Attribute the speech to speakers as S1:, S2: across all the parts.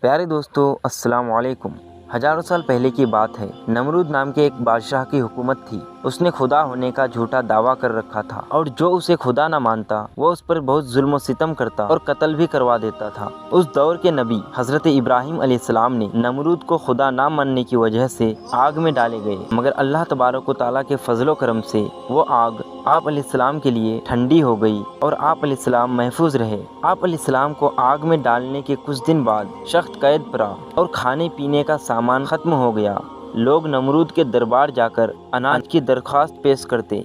S1: پیارے دوستو السلام علیکم۔ ہزاروں سال پہلے کی بات ہے، نمرود نام کے ایک بادشاہ کی حکومت تھی۔ اس نے خدا ہونے کا جھوٹا دعویٰ کر رکھا تھا اور جو اسے خدا نہ مانتا وہ اس پر بہت ظلم و ستم کرتا اور قتل بھی کروا دیتا تھا۔ اس دور کے نبی حضرت ابراہیم علیہ السلام نے نمرود کو خدا نہ ماننے کی وجہ سے آگ میں ڈالے گئے، مگر اللہ تبارک و تعالیٰ کے فضل و کرم سے وہ آگ آپ علیہ السلام کے لیے ٹھنڈی ہو گئی اور آپ علیہ السلام محفوظ رہے۔ آپ علیہ السلام کو آگ میں ڈالنے کے کچھ دن بعد سخت قید پڑا اور کھانے پینے کا سامان ختم ہو گیا۔ لوگ نمرود کے دربار جا کر اناج کی درخواست پیش کرتے،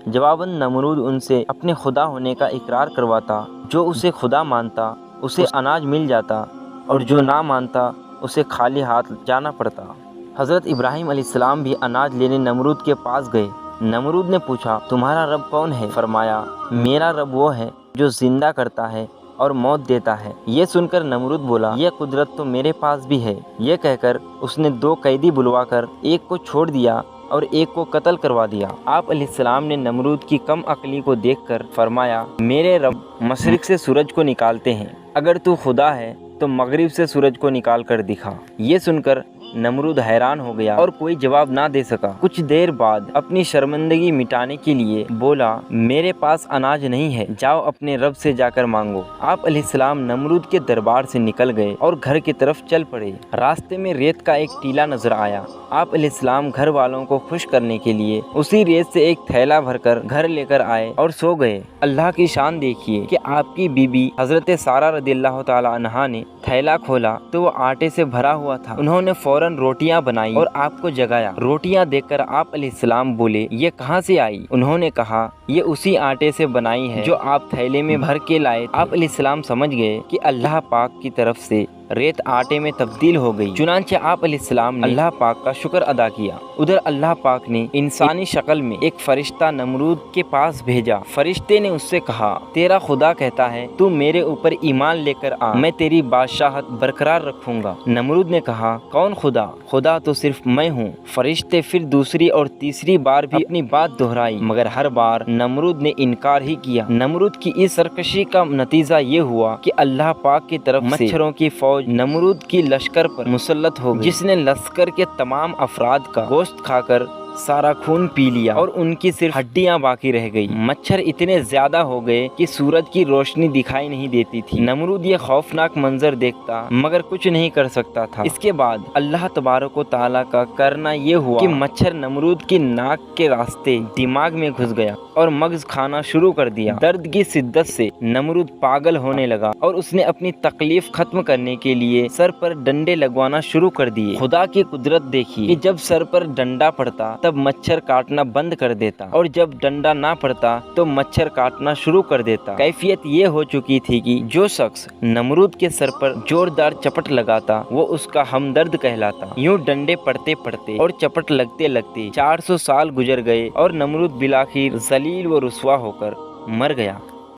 S1: جواباً نمرود ان سے اپنے خدا ہونے کا اقرار کرواتا۔ جو اسے خدا مانتا اسے اناج مل جاتا اور جو نہ مانتا اسے خالی ہاتھ جانا پڑتا۔ حضرت ابراہیم علیہ السلام بھی اناج لینے نمرود کے پاس گئے۔ نمرود نے پوچھا، تمہارا رب کون ہے؟ فرمایا، میرا رب وہ ہے جو زندہ کرتا ہے اور موت دیتا ہے۔ یہ سن کر نمرود بولا، یہ قدرت تو میرے پاس بھی ہے۔ یہ کہہ کر اس نے 2 قیدی بلوا کر ایک کو چھوڑ دیا اور ایک کو قتل کروا دیا۔ آپ علیہ السلام نے نمرود کی کم عقلی کو دیکھ کر فرمایا، میرے رب مشرق سے سورج کو نکالتے ہیں، اگر تو خدا ہے تو مغرب سے سورج کو نکال کر دکھا۔ یہ سن کر نمرود حیران ہو گیا اور کوئی جواب نہ دے سکا۔ کچھ دیر بعد اپنی شرمندگی مٹانے کے لیے بولا، میرے پاس اناج نہیں ہے، جاؤ اپنے رب سے جا کر مانگو۔ آپ علیہ السلام نمرود کے دربار سے نکل گئے اور گھر کی طرف چل پڑے۔ راستے میں ریت کا ایک ٹیلا نظر آیا۔ آپ علیہ السلام گھر والوں کو خوش کرنے کے لیے اسی ریت سے ایک تھیلا بھر کر گھر لے کر آئے اور سو گئے۔ اللہ کی شان دیکھیے کہ آپ کی بیوی حضرت سارہ رضی اللہ تعالی عنہا نے تھیلا کھولا تو وہ آٹے سے بھرا ہوا تھا۔ انہوں نے فوراً روٹیاں بنائی اور آپ کو جگایا۔ روٹیاں دیکھ کر آپ علیہ السلام بولے، یہ کہاں سے آئی؟ انہوں نے کہا، یہ اسی آٹے سے بنائی ہے جو آپ تھیلے میں بھر کے لائے تھے۔ آپ علیہ السلام سمجھ گئے کہ اللہ پاک کی طرف سے ریت آٹے میں تبدیل ہو گئی۔ چنانچہ آپ علیہ السلام نے اللہ پاک کا شکر ادا کیا۔ ادھر اللہ پاک نے انسانی شکل میں ایک فرشتہ نمرود کے پاس بھیجا۔ فرشتے نے اس سے کہا، تیرا خدا کہتا ہے تو میرے اوپر ایمان لے کر آ، میں تیری بادشاہت برقرار رکھوں گا۔ نمرود نے کہا، کون خدا؟ خدا تو صرف میں ہوں۔ فرشتے پھر دوسری اور تیسری بار بھی اپنی بات دہرائی، مگر ہر بار نمرود نے انکار ہی کیا۔ نمرود کی اس سرکشی کا نتیجہ یہ ہوا کہ اللہ پاک کی طرف سے مچھروں کی فوج نمرود کی لشکر پر مسلط ہو گئی، جس نے لشکر کے تمام افراد کا گوشت کھا کر سارا خون پی لیا اور ان کی صرف ہڈیاں باقی رہ گئی۔ مچھر اتنے زیادہ ہو گئے کہ سورج کی روشنی دکھائی نہیں دیتی تھی۔ نمرود یہ خوفناک منظر دیکھتا مگر کچھ نہیں کر سکتا تھا۔ اس کے بعد اللہ تبارک و تعالیٰ کا کرنا یہ ہوا کہ مچھر نمرود کی ناک کے راستے دماغ میں گھس گیا اور مغز کھانا شروع کر دیا۔ درد کی شدت سے نمرود پاگل ہونے لگا اور اس نے اپنی تکلیف ختم کرنے کے لیے سر پر ڈنڈے لگوانا شروع کر دیے۔ خدا کی قدرت دیکھیے کہ جب سر پر ڈنڈا پڑتا تب مچھر کاٹنا بند کر دیتا اور جب ڈنڈا نہ پڑتا تو مچھر کاٹنا شروع کر دیتا۔ کیفیت یہ ہو چکی تھی کہ جو شخص نمرود کے سر پر زوردار چپٹ لگاتا وہ اس کا ہمدرد کہلاتا۔ یوں ڈنڈے پڑتے پڑتے اور چپٹ لگتے لگتے 400 سال گزر گئے اور نمرود بالآخر ذلیل و رسوا ہو کر مر گیا۔